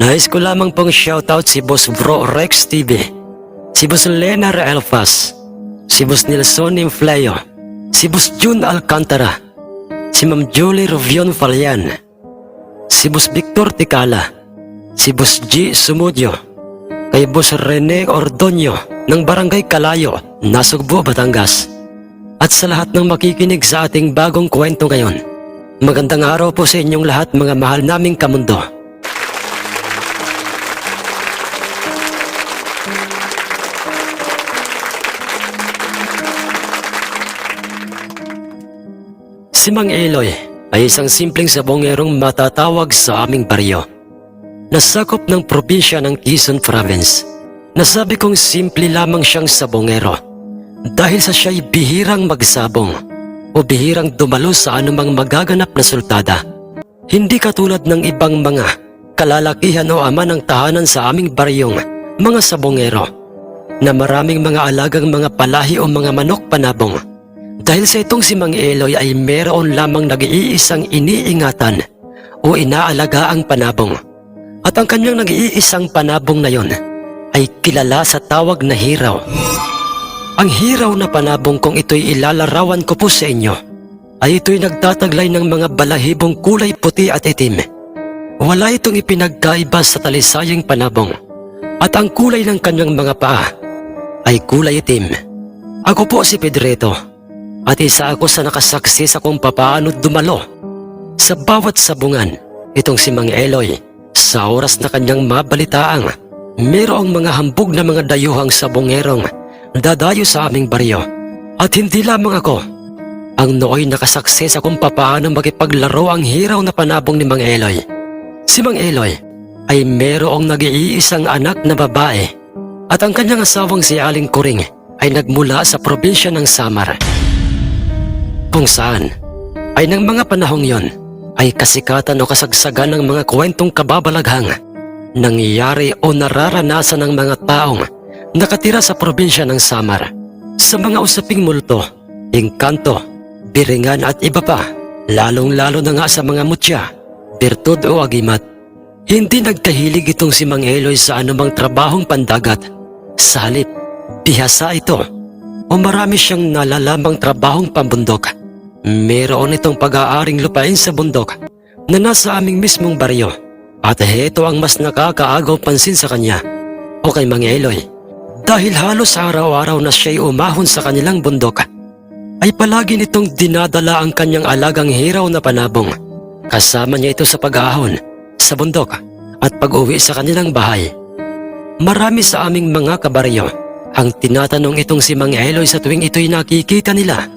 Nais ko lamang pong shoutout si Boss Bro Rex TV, si Boss Lenar Elfas, si Boss Nelson Infleo, si Boss Jun Alcantara, si Ma'am Julie Rovion Falian, si Boss Victor Ticala, si Boss G Sumudio, kay Boss Rene Ordonio ng Barangay Kalayo, Nasugbo, Batangas, at sa lahat ng makikinig sa ating bagong kwento ngayon. Magandang araw po sa inyong lahat, mga mahal naming kamundo. Si Mang Eloy ay isang simpleng sabongerong matatawag sa aming baryo. Nasakop ng probinsya ng Quezon Province. Nasabi kong simple lamang siyang sabongero dahil sa siya'y bihirang magsabong o bihirang dumalo sa anumang magaganap na sultada. Hindi katulad ng ibang mga kalalakihan o ama ng tahanan sa aming baryong mga sabongero na maraming mga alagang mga palahi o mga manok panabong. Dahil sa itong si Mang Eloy ay meron lamang nag-iisang iniingatan o inaalagaang panabong. At ang kanyang nag-iisang panabong na yon ay kilala sa tawag na hiraw. Ang hiraw na panabong kung ito'y ilalarawan ko po sa inyo ay ito'y nagtataglay ng mga balahibong kulay puti at itim. Wala itong ipinagkaiba sa talisayang panabong at ang kulay ng kanyang mga paa ay kulay itim. Ako po si Pedreto. At isa ako sa nakasaksi sa kung papaano dumalo sa bawat sabungan itong si Mang Eloy sa oras na kanyang mabalitaang mayroong mga hambog na mga dayuhang sabongerong dadayo sa aming baryo. At hindi lamang ako ang nooy nakasaksi sa kung papaano makipaglaro ang hiraw na panabong ni Mang Eloy. Si Mang Eloy ay mayroong nag-iisang anak na babae at ang kanyang asawang si Aling Kuring ay nagmula sa probinsya ng Samar, kung saan ay ng mga panahong yon ay kasikatan o kasagsagan ng mga kwentong kababalaghang nangyayari o nararanasan ng mga taong nakatira sa probinsya ng Samar sa mga usaping multo, engkanto, biringan at iba pa, lalong-lalo na nga sa mga mutya, birtud o agimat. Hindi nagkahilig itong si Mang Eloy sa anumang trabahong pandagat. Sa halip, bihasa ito o marami siyang nalalamang trabahong pambundok. Meron itong pag-aaring lupain sa bundok na nasa aming mismong baryo at heto ang mas nakakaagaw pansin sa kanya o kay Mang Eloy. Dahil halos araw-araw na siya'y umahon sa kanilang bundok ay palagi nitong dinadala ang kanyang alagang hiraw na panabong. Kasama niya ito sa pag-ahon sa bundok at pag-uwi sa kanilang bahay. Marami sa aming mga kabaryo ang tinatanong itong si Mang Eloy sa tuwing ito'y nakikita nila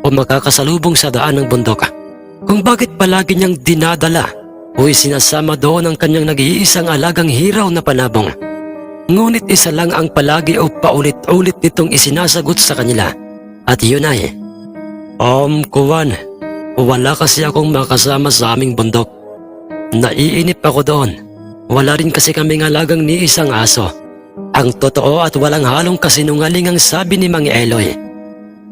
o makakasalubong sa daan ng bundok kung bakit palagi niyang dinadala o isinasama doon ang kanyang nag-iisang alagang hiraw na panabong. Ngunit isa lang ang palagi o paulit-ulit nitong isinasagot sa kanila at yun ay, Kuwan, wala kasi akong makasama sa aming bundok. Naiinip ako doon. Wala rin kasi kaming alagang ni isang aso. Ang totoo at walang halong kasinungaling ang sabi ni Mang Eloy.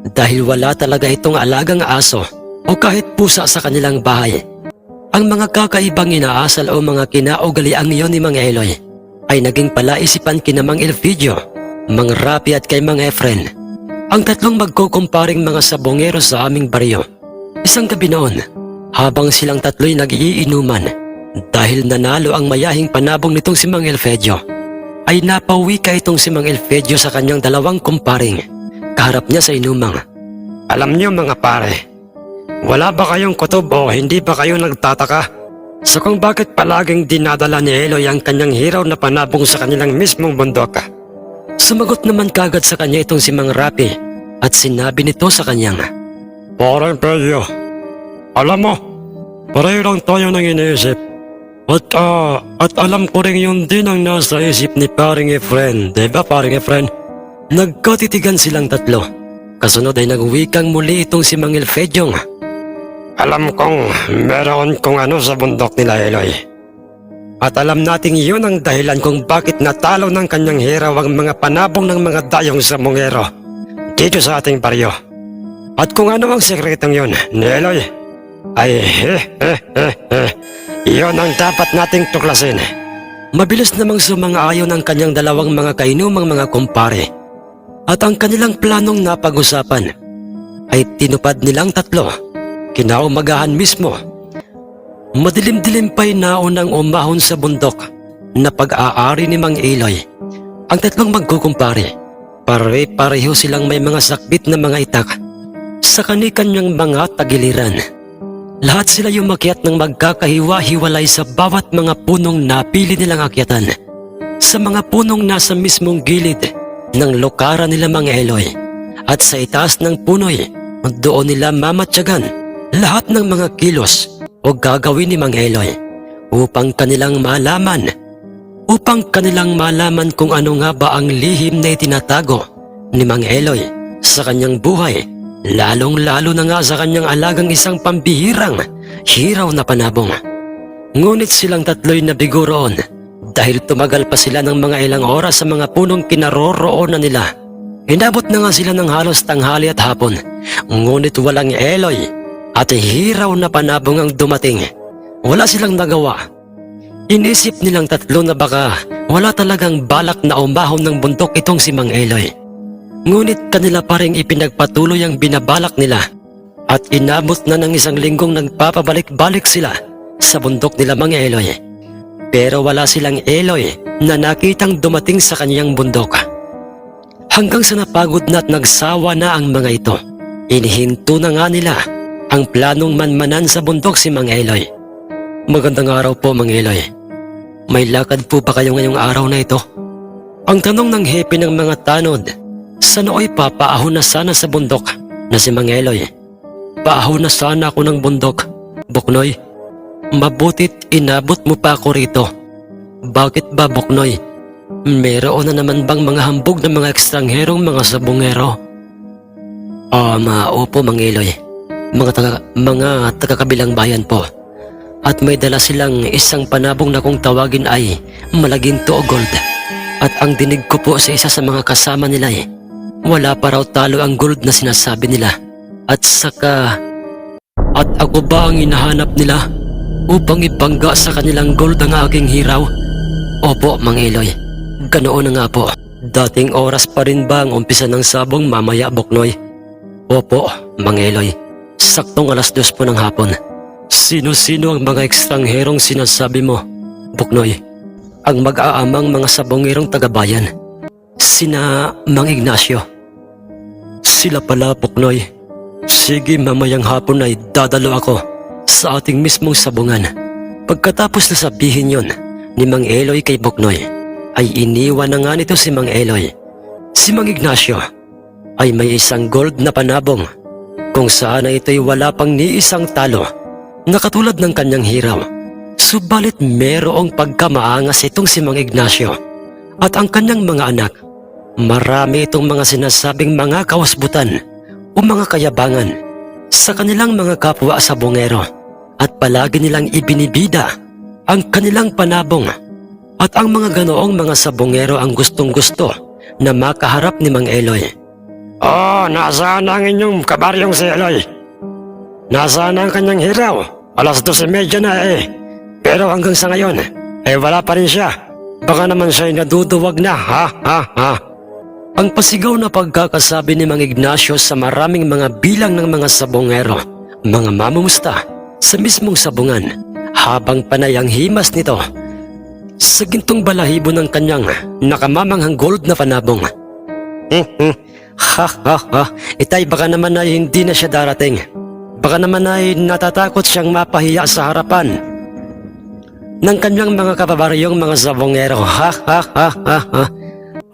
Dahil wala talaga itong alagang aso o kahit pusa sa kanilang bahay. Ang mga kakaibang inaasal o mga kinaugaliang iyon ni Mang Eloy ay naging palaisipan kina Mang Elpidio, Mang Rapi at kay Mang Efren, ang tatlong magkukumparing mga sabongero sa aming baryo. Isang gabi noon, habang silang tatlo'y nag-iinuman dahil nanalo ang mayahing panabong nitong si Mang Elpidio, ay napauwi ka itong si Mang Elpidio sa kanyang dalawang kumparing. Kaharap niya sa inumang, alam niyo mga pare, wala ba kayong kutob o hindi ba kayo nagtataka sa kung bakit palaging dinadala ni Eloy ang kanyang hiraw na panabong sa kanilang mismong bundok? Sumagot naman kagad sa kanya itong si Mang Rapi at sinabi nito sa kanyang, Parang Pedro, alam mo, pareho lang tayo nang iniisip. At alam ko rin yun din ang nasa isip ni paring Efren, diba paring Efren? Nagkatitigan silang tatlo. Kasunod ay nagwikang muli itong si Mang Elfedyong, alam kong meron kung ano sa bundok nila Eloy. At alam nating yun ang dahilan kung bakit natalo ng kanyang hiraw ang mga panabong ng mga dayong sabongero dito sa ating baryo. At kung ano ang sekretong yun ni Eloy, ay yun ang dapat nating tuklasin. Mabilis namang sumang-ayon ang kanyang dalawang mga kainumang mga kumpare at ang kanilang planong napag-usapan ay tinupad nilang tatlo kinaumagahan mismo. Madilim-dilim pa'y naunang umahon sa bundok na pag-aari ni Mang Eloy. Ang tatlong magkukumpare, pare-pareho silang may mga sakbit na mga itak sa kani-kanyang mga tagiliran. Lahat sila yumakyat ng magkakahiwa-hiwalay sa bawat mga punong napili nilang akyatan. Sa mga punong nasa mismong gilid ng lokara nila Mang Eloy at sa itaas ng punoy, doon nila mamatyagan lahat ng mga kilos o gagawin ni Mang Eloy upang kanilang malaman kung ano nga ba ang lihim na itinatago ni Mang Eloy sa kanyang buhay, lalong-lalo na nga sa kanyang alagang isang pambihirang hiraw na panabong. Ngunit silang tatlo'y nabigo roon dahil tumagal pa sila ng mga ilang oras sa mga punong kinaroroonan nila. Inabot na nga sila ng halos tanghali at hapon, ngunit walang Eloy at hiraw na panabong ang dumating. Wala silang nagawa. Inisip nilang tatlo na baka wala talagang balak na umahon ng bundok itong si Mang Eloy. Ngunit kanila pa rin ipinagpatuloy ang binabalak nila at inabot na ng isang linggong nagpapabalik-balik sila sa bundok nila Mang Eloy. Pero wala silang Eloy na nakitang dumating sa kanyang bundok. Hanggang sa napagod na at nagsawa na ang mga ito, inihinto na nga nila ang planong manmanan sa bundok si Mang Eloy. Magandang araw po, Mang Eloy. May lakad po ba kayo ngayong araw na ito? Ang tanong ng hepe ng mga tanod, sa nooy papaahon na sana sa bundok na si Mang Eloy. Paahon na sana ako ng bundok, Buknoy. Mabutit inabot mo pa ako rito. Bakit ba, Buknoy? Meron na naman bang mga hambog ng mga ekstrangherong mga sabongero? Opo, Mang Eloy. Mga taga-kabilang bayan po. At may dala silang isang panabong na kung tawagin ay malaginto o gold. At ang dinig ko po sa isa sa mga kasama nila wala pa raw talo ang gold na sinasabi nila. At ako ba ang hinahanap nila upang ipangga sa kanilang gold ang aking hiraw? Opo, Mang Eloy. Ganoon na nga po. Dating oras pa rin ba ang umpisa ng sabong mamaya, Buknoy? Opo, Mang Eloy. Saktong 2:00 po ng hapon. Sino-sino ang mga ekstrangherong sinasabi mo, Buknoy? Ang mag-aamang mga sabongerong tagabayan. Sina Mang Ignacio. Sila pala, Buknoy. Sige, mamayang hapon ay dadalo ako sa ating mismong sabungan. Pagkatapos na sabihin yon ni Mang Eloy kay Buknoy, ay iniwan na nga nito si Mang Eloy. Si Mang Ignacio ay may isang gold na panabong kung saan ay ito'y wala pang ni isang talo na katulad ng kanyang hiraw. Subalit merong pagkamaangas itong si Mang Ignacio at ang kanyang mga anak. Marami itong mga sinasabing mga kawasbutan o mga kayabangan sa kanilang mga kapwa sa bongero at palagi nilang ibinibida ang kanilang panabong at ang mga ganoong mga sabongero ang gustong-gusto na makaharap ni Mang Eloy. Nasaan ang inyong kabaryong si Eloy? Nasaan ang kanyang hiraw? 2:30 na Pero hanggang sa ngayon, wala pa rin siya. Baka naman siya'y naduduwag na, ha? Ang pasigaw na pagkakasabi ni Mang Ignacio sa maraming mga bilang ng mga sabongero, mga mamumusta, sa mismong sabungan, habang panay ang himas nito sa gintong balahibo ng kanyang nakamamanghang gold na panabong. Itay baka naman ay hindi na siya darating. Baka naman ay natatakot siyang mapahiya sa harapan ng kanyang mga kababaryong mga sabongero.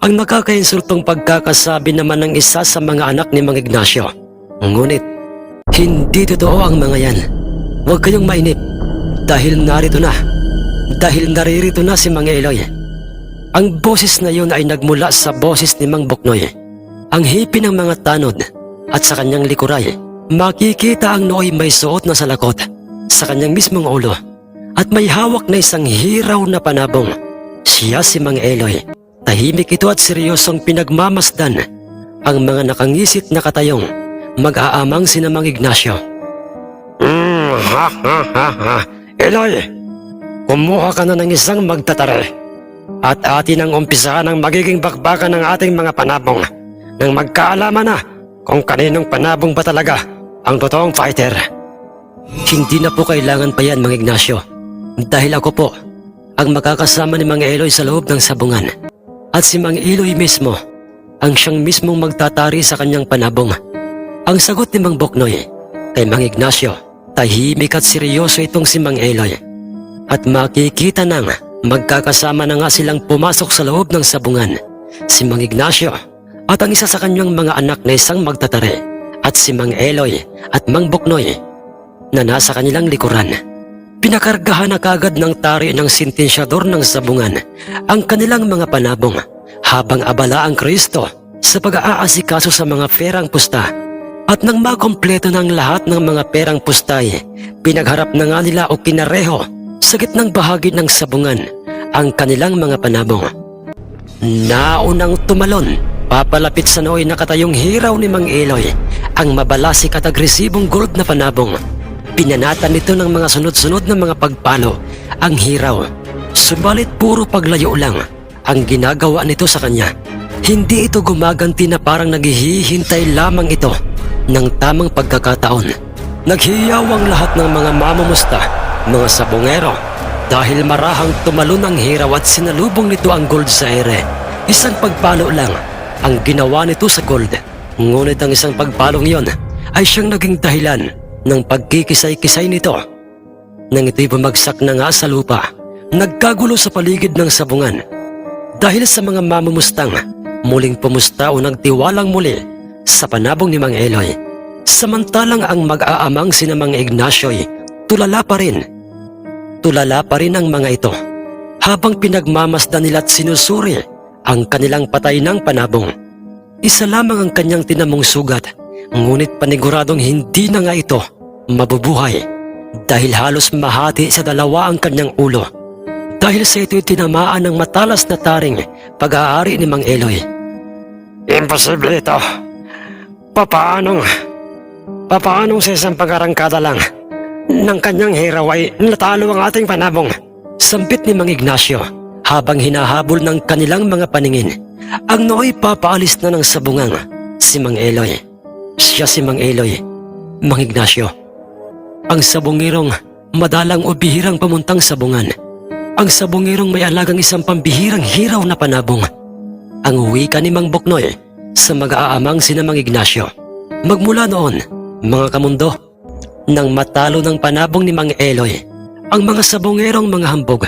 Ang nakakainsultong pagkakasabi naman ng isa sa mga anak ni Mang Ignacio. Ngunit, hindi totoo ang mga yan. Huwag kayong mainip dahil naririto na si Mang Eloy. Ang boses na yun ay nagmula sa boses ni Mang Buknoy. Ang hipi ng mga tanod at sa kanyang likuray, makikita ang nooy may suot na salakot sa kanyang mismong ulo at may hawak na isang hiraw na panabong. Siya si Mang Eloy. Tahimik ito at seryosong pinagmamasdan ang mga nakangisit na katayong mag-aamang sina Mang Ignacio. Eloy, kumuha ka na ng isang magtatare at atin ang umpisahan ang magiging bakbakan ng ating mga panabong nang magkaalaman na kung kaninong panabong ba talaga ang totoong fighter. Hindi na po kailangan pa yan, Mang Ignacio, dahil ako po ang makakasama ni Mang Eloy sa loob ng sabungan at si Mang Eloy mismo ang siyang mismong magtatari sa kanyang panabong. Ang sagot ni Mang Boknoy kay Mang Ignacio, tahimik at seryoso itong si Mang Eloy. At makikita nang magkakasama na nga silang pumasok sa loob ng sabungan, si Mang Ignacio at ang isa sa kanyang mga anak na isang magtatari at si Mang Eloy at Mang Boknoy na nasa kanilang likuran. Pinakargahan na kagad ng tari ng sentensyador ng sabungan ang kanilang mga panabong habang abala ang Kristo sa pag-aasikaso sa mga perang pusta. At nang makompleto ng lahat ng mga perang pustay, pinagharap na nga nila o kinareho sa gitnang bahagi ng sabungan ang kanilang mga panabong. Naunang tumalon, papalapit sa nooy nakatayong hiraw ni Mang Eloy ang mabalasik at agresibong gold na panabong. Pinanatan nito ng mga sunod-sunod na mga pagpalo ang hiraw, subalit puro paglayo lang ang ginagawa nito sa kanya. Hindi ito gumaganti na parang naghihintay lamang ito ng tamang pagkakataon. Naghiyaw ang lahat ng mga mamumusta, mga sabongero, dahil marahang tumalon ang hiraw at sinalubong nito ang gold sa ere. Isang pagpalo lang ang ginawa nito sa gold, ngunit ang isang pagpalong yon ay siyang naging dahilan ng pagkikisay-kisay nito. Nang ito'y bumagsak na nga sa lupa, nagkagulo sa paligid ng sabungan. Dahil sa mga mamumustang muling pumusta o nagtiwalang muli sa panabong ni Mang Eloy, samantalang ang mag-aamang sina Mang Ignacio'y tulala pa rin. Tulala pa rin ang mga ito habang pinagmamasdan nila at sinusuri ang kanilang patay ng panabong. Isa lamang ang kanyang tinamong sugat, ngunit paniguradong hindi na nga ito mabubuhay dahil halos mahati sa dalawa ang kanyang ulo. Dahil sa ito'y tinamaan ng matalas na taring pag-aari ni Mang Eloy. Imposible ito. Papaanong sa isang pag-arangkada lang ng kanyang hiraw ay natalo ang ating panabong? Sampit ni Mang Ignacio habang hinahabol ng kanilang mga paningin. Ang nooy papaalis na ng sabungang si Mang Eloy. Siya si Mang Eloy, Mang Ignacio, ang sabungirong madalang o bihirang pamuntang sabungan. Ang sabungirong may alagang isang pambihirang hiraw na panabong. Ang wika ni Mang Boknoy sa mag-aamang sina Mang Ignacio. Magmula noon, mga kamundo, nang matalo ng panabong ni Mang Eloy, ang mga sabungerong mga hambog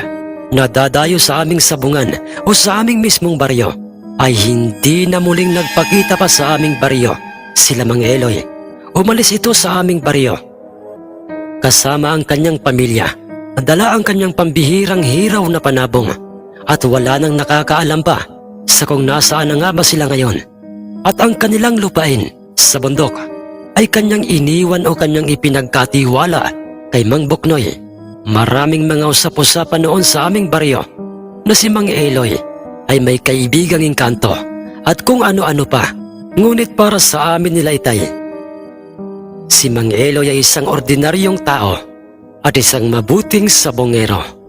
na dadayo sa aming sabungan o sa aming mismong baryo ay hindi na muling nagpakita pa sa aming baryo. Sila Mang Eloy, umalis ito sa aming baryo kasama ang kanyang pamilya. Dala ang kanyang pambihirang hiraw na panabong at wala nang nakakaalam pa sa kung nasaan na nga ba sila ngayon. At ang kanilang lupain sa bundok ay kanyang iniwan o kanyang ipinagkatiwala kay Mang Boknoy. Maraming mga usap-usapan noon sa aming baryo na si Mang Eloy ay may kaibigang engkanto at kung ano-ano pa. Ngunit para sa amin nila itay, si Mang Eloy ay isang ordinaryong tao at isang mabuting sabongero.